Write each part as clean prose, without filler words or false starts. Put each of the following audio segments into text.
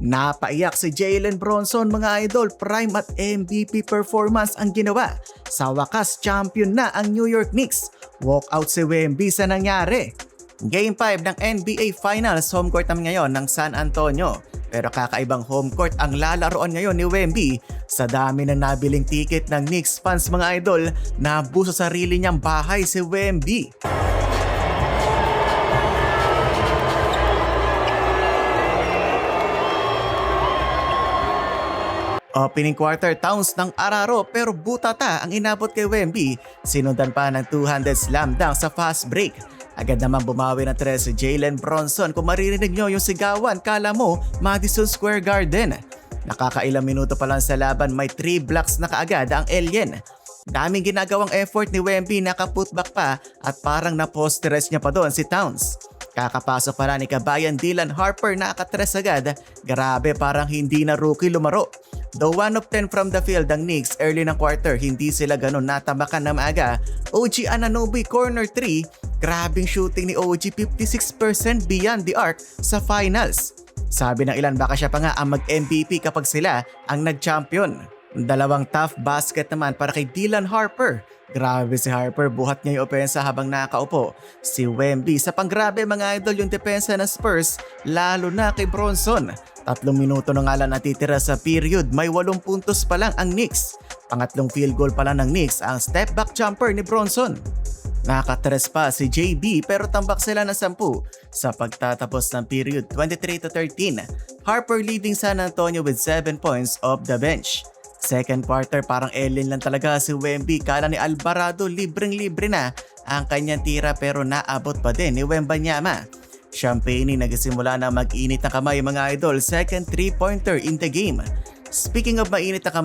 Napaiyak si Jalen Bronson mga idol, prime at MVP performance ang ginawa. Sa wakas, champion na ang New York Knicks. Walkout si Wemby sa nangyari. Game 5 ng NBA Finals, home court naman ngayon ng San Antonio. Pero kakaibang home court ang lalaroan ngayon ni Wemby. Sa dami ng nabiling ticket ng Knicks fans mga idol, nabuso sa sarili niyang bahay si Wemby. Opening quarter Towns ng araro pero butata ang inabot kay Wemby. Sinundan pa ng two-handed slam dunk sa fast break. Agad naman bumawi ng 3 si Jalen Bronson. Kung maririnig nyo yung sigawan, kala mo Madison Square Garden. Nakakailang minuto pa lang sa laban, may 3 blocks na kaagad ang alien. Daming ginagawang effort ni Wemby, naka-putback pa at parang na-post-rest niya pa doon si Towns. Kakapasok pala ni kabayan Dylan Harper, naka-tres agad. Grabe, parang hindi na rookie lumaro. Though 1 of 10 from the field ang Knicks early ng quarter, hindi sila ganun natamakan na maaga. OG Anunoby corner 3, grabing shooting ni OG, 56% beyond the arc sa finals. Sabi ng ilan baka siya pa nga ang mag-MVP kapag sila ang nag-champion. Dalawang tough basket naman para kay Dylan Harper. Grabe si Harper, buhat niya yung opensa habang nakaupo. Si Wemby, sa panggrabe mga idol yung depensa ng Spurs, lalo na kay Bronson. 3 minuto na nga lang natitira sa period, may 8 puntos pa lang ang Knicks. Pangatlong field goal pa lang ng Knicks ang step back jumper ni Bronson. Nakatres pa si JB pero tambak sila ng 10 sa pagtatapos ng period, 23-13. Harper leading San Antonio with 7 points off the bench. Second quarter parang alien lang talaga si Wemby. Kala ni Alvarado libreng-libre na ang kanyang tira pero naabot pa din ni Wembanyama. Champagne nagsimula na mag-init na kamay mga idol. Second 3-pointer in the game. Speaking of mainit na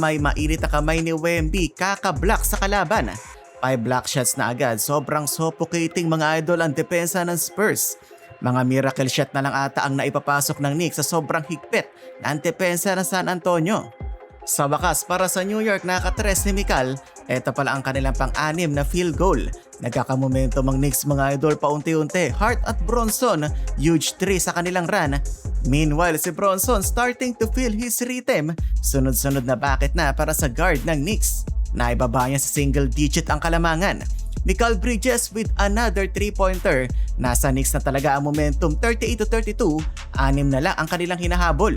kamay ni Wemby, kaka-block sa kalaban. 5 block shots na agad. Sobrang suffocating mga idol ang depensa ng Spurs. Mga miracle shot na lang ata ang naipapasok ng Knicks sa sobrang higpit na ang depensa ng San Antonio. Sa wakas, para sa New York, nakatres ni Mikal. Ito pala ang kanilang pang-6 na field goal. Nagkakamomentum ang Knicks mga idol paunti-unti. Hart at Bronson, huge 3 sa kanilang run. Meanwhile, si Bronson starting to feel his rhythm. Sunod-sunod na bucket na para sa guard ng Knicks. Naibaba niya sa single digit ang kalamangan. Mikal Bridges with another 3-pointer. Nasa Knicks na talaga ang momentum, 38-32. 6 na lang ang kanilang hinahabol.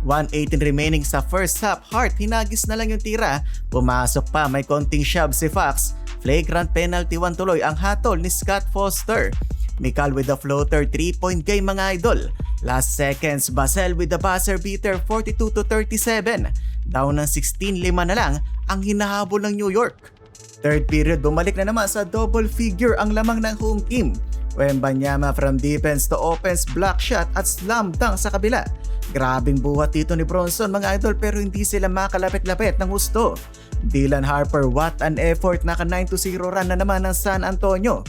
1:18 remaining sa first half. Hart, hinagis na lang yung tira. Pumasok pa, may konting shove si Fox. Flagrant penalty 1 tuloy ang hatol ni Scott Foster. Mikal with the floater, 3-point game mga idol. Last seconds, Basel with the buzzer beater, 42-37. Down ng 16-5 na lang ang hinahabol ng New York. Third period, bumalik na naman sa double figure ang lamang ng home team. Wembanyama from defense to offense, block shot at slam dunk sa kabila. Grabing buhat dito ni Bronson mga idol pero hindi sila makalapit-lapit ng husto. Dylan Harper, what an effort, naka 9-0 run na naman ng San Antonio.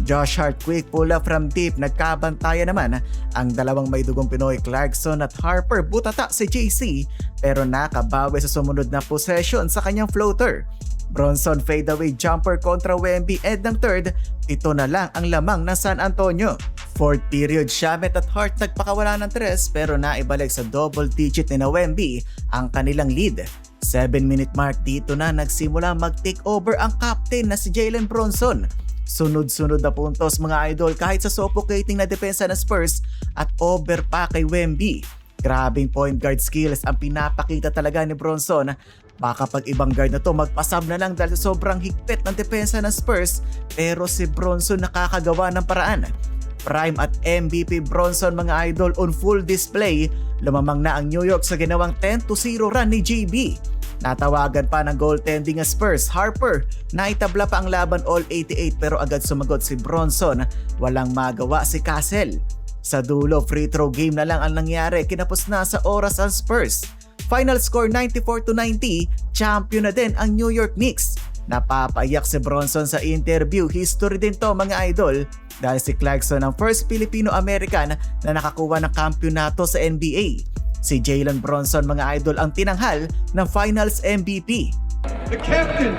Josh Hart quick pull up from deep, nagkabantayan naman ang dalawang may dugong Pinoy, Clarkson at Harper. Butata si JC pero nakabawi sa sumunod na possession sa kanyang floater. Bronson fadeaway jumper kontra Wemby, end ng third, 7 na lang ang lamang ng San Antonio. Fourth period, Shamet at Hart nagpakawala ng 3 pero naibalik sa double digit ni Wemby ang kanilang lead. 7-minute mark, dito na nagsimula mag-take over ang captain na si Jalen Bronson. Sunod-sunod na puntos mga idol kahit sa suffocating na depensa ng Spurs at over pa kay Wemby. Grabing point guard skills ang pinapakita talaga ni Bronson. Baka pag ibang guard na to magpasab na lang dahil sa sobrang higpit ng depensa ng Spurs pero si Bronson nakakagawa ng paraan. Prime at MVP Bronson mga idol on full display. Lumamang na ang New York sa ginawang 10-0 run ni JB. Natawagan pa ng goaltending ng Spurs. Harper, naitabla pa ang laban all 88 pero agad sumagot si Bronson. Walang magawa si Castle. Sa dulo, free throw game na lang ang nangyari. Kinapos na sa oras ang Spurs. Final score 94-90, champion na din ang New York Knicks. Napapaiyak si Bronson sa interview. History din to mga idol dahil si Clarkson ang first Filipino-American na nakakuha ng kampyonato sa NBA. Si Jalen Bronson mga idol ang tinanghal ng Finals MVP. The captain!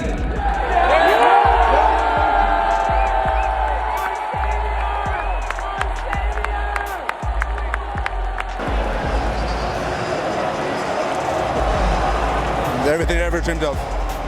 everything ever dreamed of.